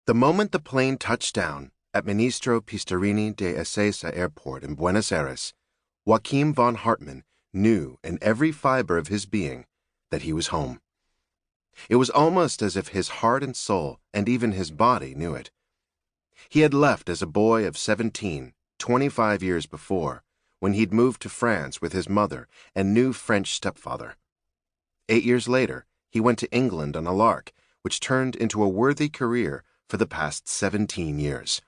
The moment the plane touched down at Ministro Pistarini de Ezeiza Airport in Buenos Aires, Joachim von Hartmann knew in every fiber of his being that he was home. It was almost as if his heart and soul, and even his body, knew it. He had left as a boy of 17, 25 years before, when he'd moved to France with his mother and new French stepfather. 8 years later, he went to England on a lark, which turned into a worthy career for the past 17 years.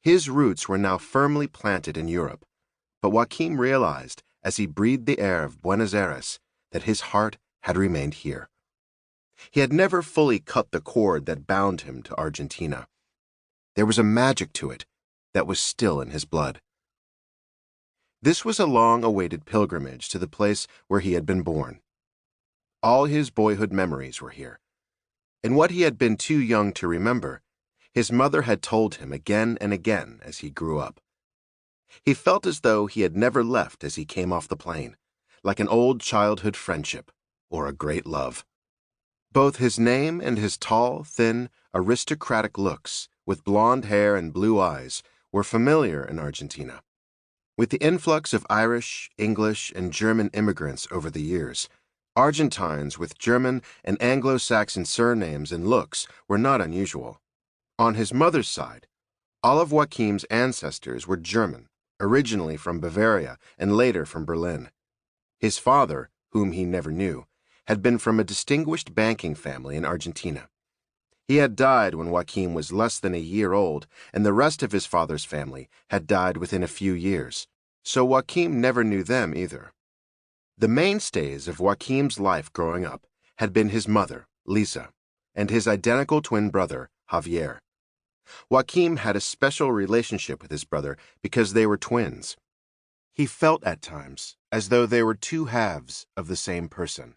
His roots were now firmly planted in Europe, but Joachim realized, as he breathed the air of Buenos Aires, that his heart had remained here. He had never fully cut the cord that bound him to Argentina. There was a magic to it that was still in his blood. This was a long-awaited pilgrimage to the place where he had been born. All his boyhood memories were here. And what he had been too young to remember, his mother had told him again and again as he grew up. He felt as though he had never left as he came off the plane, like an old childhood friendship or a great love. Both his name and his tall, thin, aristocratic looks, with blonde hair and blue eyes, were familiar in Argentina. With the influx of Irish, English, and German immigrants over the years, Argentines with German and Anglo-Saxon surnames and looks were not unusual. On his mother's side, all of Joachim's ancestors were German, originally from Bavaria and later from Berlin. His father, whom he never knew, had been from a distinguished banking family in Argentina. He had died when Joachim was less than a year old, and the rest of his father's family had died within a few years, so Joachim never knew them either. The mainstays of Joachim's life growing up had been his mother, Liese, and his identical twin brother, Javier. Joachim had a special relationship with his brother because they were twins. He felt at times as though they were two halves of the same person.